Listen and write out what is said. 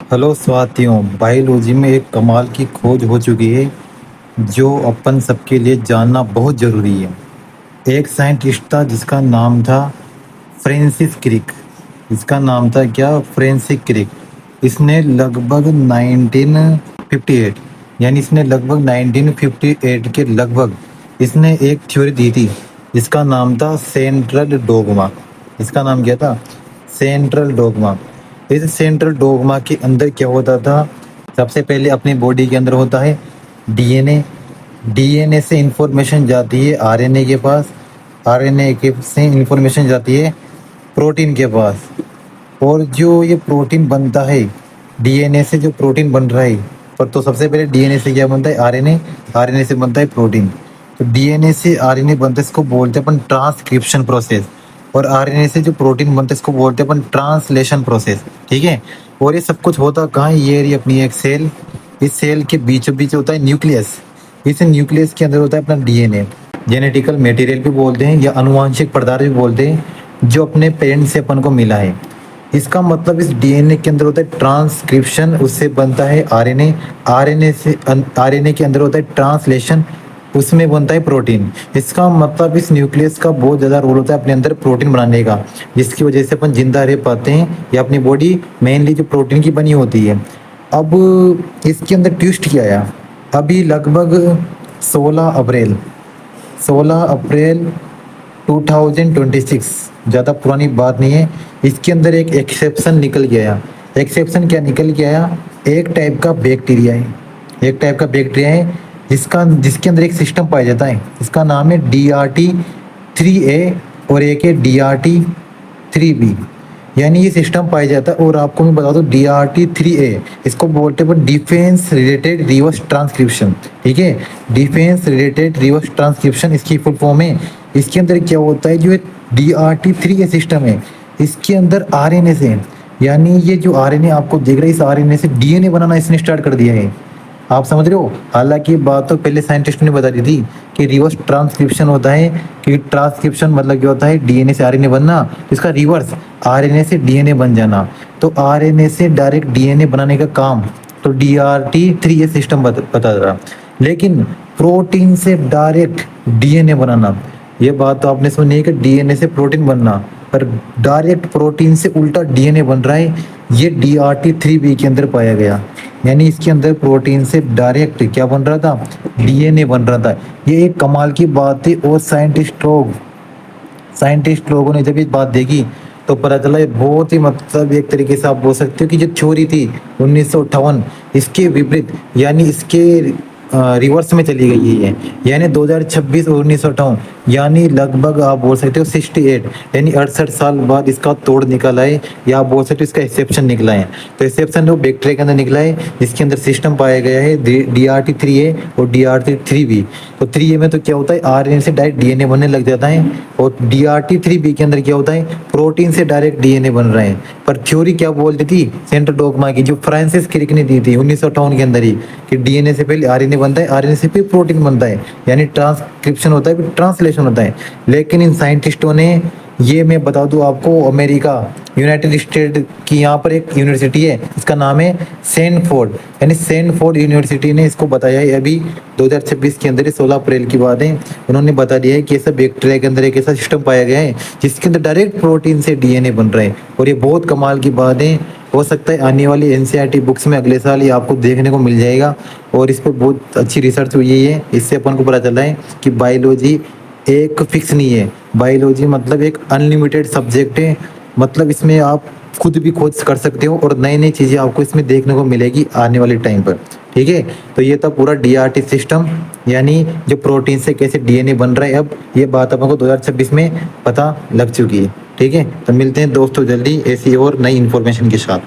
Hello साथियों, biology में एक कमाल की खोज हो चुकी है जो अपन सबके लिए जानना बहुत ज़रूरी है। एक साइंटिस्ट था जिसका नाम था फ्रांसिस क्रिक। इसका नाम था क्या? Francis Crick. इसने लगभग 1958 यानी इसने लगभग 1958 के लगभग इसने एक थ्योरी दी थी जिसका नाम था सेंट्रल डोगमा। इसका नाम क्या था? Central dogma. इस सेंट्रल डोगमा के अंदर क्या होता था? सबसे पहले अपनी बॉडी के अंदर होता है डीएनए। डीएनए से इंफॉर्मेशन जाती है आरएनए के पास। आरएनए के से इंफॉर्मेशन जाती है प्रोटीन के पास। और जो ये प्रोटीन बनता है, डीएनए से जो प्रोटीन बन रहा है, पर तो सबसे पहले डीएनए से क्या बनता है? आरएनए। आरएनए से बनता है प्रोटीन। तो डीएनए से आरएनए बनता है, इसको बोलते हैं अपन ट्रांसक्रिप्शन प्रोसेस। और आरएनए से जो प्रोटीन बनता है इसको बोलते हैं अपन ट्रांसलेशन प्रोसेस। ठीक है। और ये सब कुछ होता कहाँ है? ये रही अपनी एक सेल। इस सेल के बीचों बीच होता है न्यूक्लियस। इस न्यूक्लियस के अंदर होता है अपना डीएनए। जेनेटिकल मटेरियल भी बोलते हैं या अनुवांशिक पदार्थ भी बोलते हैं, जो अपने पेरेंट्स से अपन को मिला है। इसका मतलब इस डीएनए के अंदर होता है ट्रांसक्रिप्शन, उससे बनता है आरएनए। आरएनए से आरएनए के अंदर होता है ट्रांसलेशन, उसमें बनता है प्रोटीन। इसका मतलब इस न्यूक्लियस का बहुत ज़्यादा रोल होता है अपने अंदर प्रोटीन बनाने का, जिसकी वजह से अपन जिंदा रह पाते हैं या अपनी बॉडी मेनली जो प्रोटीन की बनी होती है। अब इसके अंदर ट्विस्ट क्या आया? अभी लगभग 16 अप्रैल 16 अप्रैल 2026, ज़्यादा पुरानी बात नहीं है। इसके अंदर एक एक्सेप्शन निकल के आया। एक्सेप्शन क्या निकल के आया? एक टाइप का बैक्टीरिया है। एक टाइप का बैक्टीरिया है जिसके अंदर एक सिस्टम पाया जाता है। इसका नाम है DRT3A और एक है DRT3B। यानी ये सिस्टम पाया जाता है। और आपको मैं बता दूं, DRT3A इसको बोलते हैं डिफेंस रिलेटेड रिवर्स ट्रांसक्रिप्शन। ठीक है, डिफेंस रिलेटेड रिवर्स ट्रांसक्रिप्शन इसकी फुल फॉर्म है। इसके अंदर क्या होता है? जो DRT3A सिस्टम है, इसके अंदर आरएनए से, यानी ये जो आरएनए आपको दिख रहा है, इस आरएनए से डीएनए बनाना इसने स्टार्ट कर दिया है। आप समझ रहे हो? हालांकि ये बात तो पहले साइंटिस्ट ने बता दी थी कि रिवर्स ट्रांसक्रिप्शन होता है। कि ट्रांसक्रिप्शन मतलब क्या होता है? डीएनए से आरएनए बनना, इसका रिवर्स आरएनए से डीएनए बन जाना। तो आरएनए से डायरेक्ट डीएनए बनाने का काम तो DRT3A सिस्टम बता रहा। लेकिन प्रोटीन से डायरेक्ट डीएनए बनाना, ये बात तो आपने सुनी है कि डीएनए से प्रोटीन बनना, पर डायरेक्ट प्रोटीन से उल्टा डीएनए बन रहा है। ये DRT3B के अंदर पाया गया। यानी इसके अंदर प्रोटीन से डायरेक्ट क्या बन रहा था? डीएनए बन रहा था। ये एक कमाल की बात थी। और साइंटिस्ट लोगों ने जब ये बात देखी तो पता चला ये बहुत ही, मतलब एक तरीके से आप बोल सकते हो कि जो थ्योरी थी 1958, इसके विपरीत यानी इसके रिवर्स में चली गई है। यानी 2026 और 1958, यानी लगभग आप बोल सकते हो 68 यानी 68 साल बाद इसका तोड़ निकला है, या आप बोल सकते हो इसका एक्सेप्शन निकला है। तो एक्सेप्शन वो बैक्टीरिया के अंदर निकला है जिसके अंदर सिस्टम पाया गया है DRT3A और DRT3B। तो 3A में तो क्या होता है? आरएनए से डायरेक्ट डीएनए बनने लग जाता है। और DRT3B के अंदर क्या होता है? प्रोटीन से डायरेक्ट डीएनए बन रहे हैं। पर थ्योरी क्या बोलती थी सेंट्रल डोगमा की, जो फ्रांसिस क्रिक ने दी थी 1958 के अंदर ही, कि डीएनए से पहले आरएनए बनता है, आरएनए से फिर प्रोटीन बनता है, यानी ट्रांसक्रिप्शन होता है फिर ट्रांसलेशन होता है। लेकिन इन साइंटिस्टों ने, ये मैं बता दूं आपको, अमेरिका यूनाइटेड स्टेट की यहाँ पर एक यूनिवर्सिटी है, इसका नाम है सैनफोर्ड, यानी सैनफोर्ड यूनिवर्सिटी ने इसको बताया है। अभी 2026 के अंदर 16 अप्रैल की बात है, उन्होंने बता दिया है कि ऐसा बैक्टीरिया के अंदर एक ऐसा सिस्टम पाया गया है जिसके अंदर डायरेक्ट प्रोटीन से डीएनए बन रहा है। और ये बहुत कमाल की बात है। हो सकता है आने वाली एनसीईआरटी बुक्स में अगले साल ये आपको देखने को मिल जाएगा। और इस पर बहुत अच्छी रिसर्च हुई है। इससे अपन को पता चला है कि बायोलॉजी एक फिक्स नहीं है। बायोलॉजी मतलब एक अनलिमिटेड सब्जेक्ट है। मतलब इसमें आप खुद भी खोज कर सकते हो और नई नई चीज़ें आपको इसमें देखने को मिलेगी आने वाले टाइम पर। ठीक है, तो ये था पूरा DRT सिस्टम, यानी जो प्रोटीन से कैसे डीएनए बन रहा है। अब ये बात अपन को 2026 में पता लग चुकी है। ठीक है, तो मिलते हैं दोस्तों जल्दी ऐसी और नई इन्फॉर्मेशन के साथ।